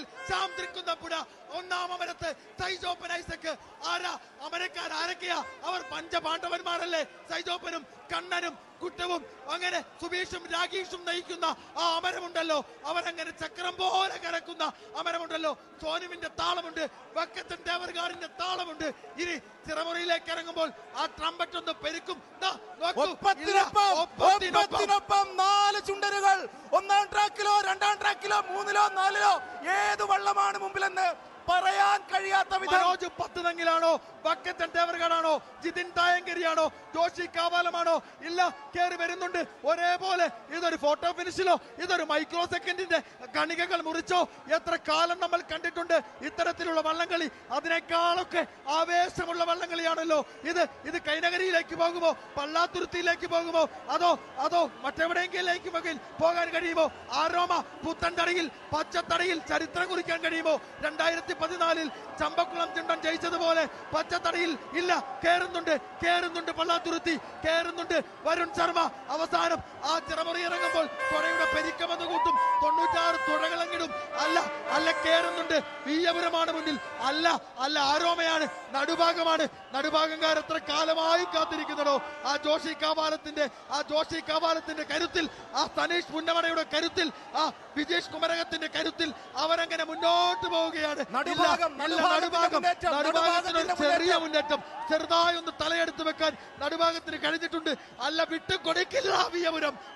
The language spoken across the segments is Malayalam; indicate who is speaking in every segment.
Speaker 1: അല്ലെങ്കിൽ ശ്യാം തൃക്കുന്നപ്പുഴ, ഒന്നാം അമരത്ത് സൈജോപ്പൻ ഐസക്. ആരാ അമരക്കാർ? ആരൊക്കെയാ അവർ? പഞ്ചപാണ്ഡവന്മാരല്ലേ? സൈജോപ്പനും കണ്ണനും കുട്ടവും അങ്ങനെ സുബീഷും രാഗീഷും നയിക്കുന്ന ആ അമരമുണ്ടല്ലോ, അവരങ്ങനെ ചക്രം പോലെ കറക്കുന്ന അമരമുണ്ടല്ലോ. സോനുവിന്റെ താളമുണ്ട്, വക്കത്തൻ തേവർകാടിന്റെ താളമുണ്ട്. ഇനി ചിറമുറിയിലേക്ക് ഇറങ്ങുമ്പോൾ ആ ട്രംപറ്റ് ഒന്ന് പെരുക്കും.
Speaker 2: ഒപ്പത്തിനൊപ്പം 4 ചുണ്ടരുകൾ. ഒന്നാം ട്രാക്കിലോ രണ്ടാം ട്രാക്കിലോ മൂന്നിലോ നാലിലോ ഏത് വള്ളമാണ് മുമ്പിലെന്ന് പറയാൻ കഴിയാത്ത വിധം.
Speaker 1: മനോജ് പത്തുതങ്ങിലാണോ? വക്കത്തൻ തേവർകാടാണോ? ജിതിൻ തായങ്കരിയാണോ? ജോഷി കാവാലമാണോ? ഇല്ല, കയറി വരുന്നുണ്ട് ഒരേപോലെ. ഇതൊരു ഫോട്ടോ ഫിനിഷിലോ ഇതൊരു മൈക്രോ സെക്കൻഡിന്റെ കണികകൾ മുറിച്ചോ? എത്ര കാലം നമ്മൾ കണ്ടിട്ടുണ്ട് ഇത്തരത്തിലുള്ള വള്ളംകളി. അതിനേക്കാളൊക്കെ ആവേശമുള്ള വള്ളംകളിയാണല്ലോ ഇത് കൈനകരിയിലേക്ക് പോകുമോ? പള്ളാത്തുരുത്തിയിലേക്ക് പോകുമോ? അതോ മറ്റെവിടെയെങ്കിലേക്ക് പോകാൻ കഴിയുമോ? ആരോമ പുത്തൻതടയിൽ പച്ചത്തടയിൽ ചരിത്രം കുറിക്കാൻ കഴിയുമോ? 2014 ചമ്പക്കുളം ചുണ്ടൻ ജയിച്ചതുപോലെ പച്ചത്തടയിൽ ഇല്ല, കേറുന്നുണ്ട് പള്ളാത്തുരുത്തി, കേറുന്നുണ്ട് വരുൺ ശർമ്മ. അവസാനം ആ ചിറമുറി ഇറങ്ങുമ്പോൾ തുഴയുടെ പെരിക്കമെന്ന് കൂട്ടും. 96 തുഴകളങ്ങിടും. അല്ല കേറുന്നുണ്ട്. വീയപുരമാണ് മുന്നിൽ. അല്ല ആരോമയാണ്. നടുഭാഗംകാർ എത്ര കാലമായി കാത്തിരിക്കുന്നതോ ആ ജോഷി കാവാലത്തിന്റെ കരുത്തിൽ, ആ സനീഷ് പുന്നമടയുടെ കരുത്തിൽ, ആ വിജേഷ് കുമരകത്തിന്റെ കരുത്തിൽ അവരങ്ങനെ മുന്നോട്ട് പോവുകയാണ്. നടുഭാഗത്തിന് ചെറിയ മുന്നേറ്റം, ചെറുതായി ഒന്ന് തലയെടുത്ത് വെക്കാൻ നടുഭാഗത്തിന് കഴിഞ്ഞിട്ടുണ്ട്. അല്ല, വിട്ടു കൊടുക്കില്ല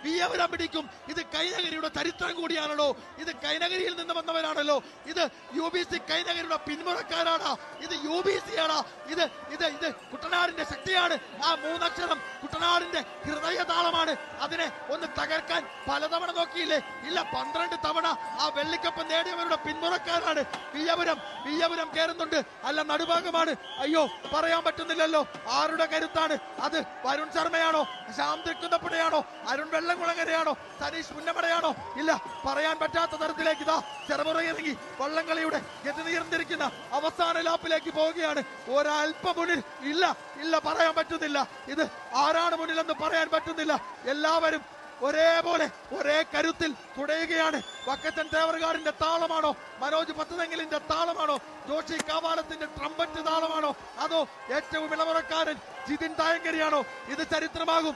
Speaker 1: വിയപുരം പിടിക്കും. ഇത് കൈനകരിയുടെ ചരിത്രം കൂടിയാണല്ലോ. ഇത് കൈനകരിയിൽ നിന്ന് വന്നവരാണല്ലോ. ഇത് UBC കൈനകരിയുടെ പിന്മുറക്കാരാണ്. ഇത് UBC ആണ്. ഇത് കുട്ടനാടിന്റെ ശക്തിയാണ്. ആ 3 അക്ഷരം കുട്ടനാടിന്റെ ഹൃദയതാളമാണ്. അതിനെ ഒന്ന് തകർക്കാൻ പലതവണ നോക്കിയില്ലേ? ഇല്ല, 12 തവണ ആ വെള്ളിക്കപ്പ് നേടിയവരുടെ പിന്മുറക്കാരാണ്. വിയപുരം കയറുന്നുണ്ട്. അല്ല, നടുഭാഗമാണ്. അയ്യോ, പറയാൻ പറ്റുന്നില്ലല്ലോ ആരുടെ കരുത്താണ് അത്? വരുൺ ശർമ്മയാണോ? ശ്യാം തൃക്കുന്നപ്പുഴയാണോ? അരുൺ വെള്ളംകുളങ്ങരയാണോ? സനീഷ് പുന്നമടയാണോ? ഇല്ല, പറയാൻ പറ്റാത്ത തരത്തിലേക്ക് ഇതാ ചെറുമുറയിറങ്ങി വള്ളംകളിയുടെ ഗതി നിയന്ത്രിക്കുന്ന അവസാന ലാപ്പിലേക്ക് പോവുകയാണ്. ഒരൽപ്പം മുന്നിൽ ഇല്ല പറയാൻ പറ്റുന്നില്ല. ഇത് ആരാണ് മുന്നിലെന്ന് പറയാൻ പറ്റുന്നില്ല. എല്ലാവരും ഒരേപോലെ ഒരേ കരുത്തിൽ തുടയുകയാണ്. വക്കത്തൻ തേവർകാടിന്റെ താളമാണോ? മനോജ് പത്തുതെങ്ങിലിന്റെ താളമാണോ? ജോഷി കാവാലത്തിന്റെ ട്രംപറ്റ് താളമാണോ? അതോ ഏറ്റവും ഇളമുറക്കാരൻ ജിതിൻ തായങ്കരിയാണോ? ഇത് ചരിത്രമാകും.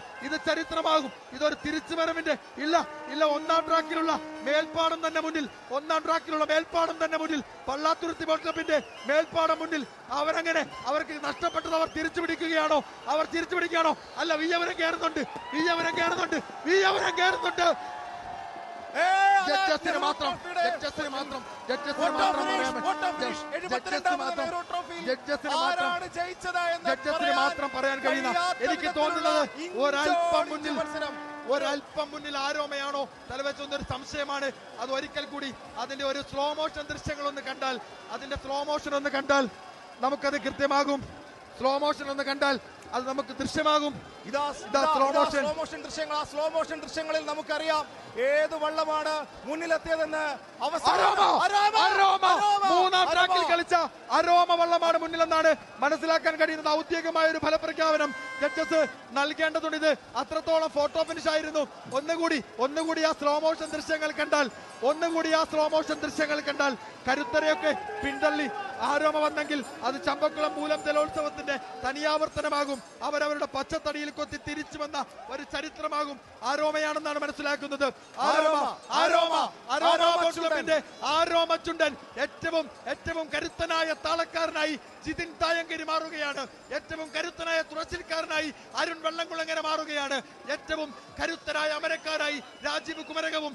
Speaker 1: ഇതൊരു തിരിച്ചുവരവിന്റെ ഇല്ല ഒന്നാം ട്രാക്കിലുള്ള മേൽപ്പാടം തന്നെ മുന്നിൽ. പള്ളാത്തുരുത്തി ബോട്ട് ക്ലബിന്റെ മേൽപ്പാടം മുന്നിൽ. അവർക്ക് നഷ്ടപ്പെട്ടത് അവർ തിരിച്ചു പിടിക്കുകയാണോ? അല്ല, വിയപുരം കയറുന്നുണ്ട്. ജഡ്ജസിന് മാത്രം പറയാൻ കഴിയുന്ന, എനിക്ക് തോന്നുന്നത് ഒരൽപ്പം മുന്നിൽ ആരോമയാണോ തലവെച്ചൊന്നൊരു സംശയമാണ്. അത് ഒരിക്കൽ കൂടി അതിന്റെ ഒരു സ്ലോ മോഷൻ ദൃശ്യങ്ങൾ ഒന്ന് കണ്ടാൽ നമുക്കത് കൃത്യമാകും. സ്ലോ മോഷൻ ഒന്ന് കണ്ടാൽ അത് നമുക്ക് ദൃശ്യമാകും.
Speaker 2: സ്ലോ മോഷൻ ദൃശ്യങ്ങളിൽ നമുക്കറിയാം ഏത് വള്ളമാണ് മുന്നിലെത്തിയതെന്ന്.
Speaker 1: മൂന്നാം ട്രാക്കിൽ കളിച്ച അരോമ വള്ളമാണ് മുന്നിലെന്നാണ് മനസ്സിലാക്കാൻ കഴിയുന്നത്. ഔദ്യോഗികമായ ഒരു ഫലപ്രഖ്യാപനം ജഡ്ജസ് നൽകേണ്ടതുണ്ട്. ഇത് അത്രത്തോളം ഫോട്ടോ ഫിനിഷ് ആയിരുന്നു. ഒന്നുകൂടി ആ സ്ലോ മോഷൻ ദൃശ്യങ്ങൾ കണ്ടാൽ കരുത്തരെയൊക്കെ പിന്തള്ളി ആരോമ വന്നെങ്കിൽ അത് ചമ്പക്കുളം മൂലം ജലോത്സവത്തിന്റെ തനിയാവർത്തനമാകും. അവരവരുടെ പച്ചത്തടിയിൽ കൊത്തി തിരിച്ചു വന്ന ഒരു ചരിത്രമാകും. ആരോമയാണെന്നാണ് മനസ്സിലാക്കുന്നത്. ആരോമ ചുണ്ടൻ ഏറ്റവും കരുത്തനായ താളക്കാരനായി ജിതിൻ തായങ്കരി മാറുകയാണ്. ഏറ്റവും കരുത്തനായ തുറച്ചിൽക്കാരനായി അരുൺ വെള്ളംകുളങ്ങര മാറുകയാണ്. ഏറ്റവും കരുത്തരായ അമരക്കാരായി രാജീവ് കുമരകവും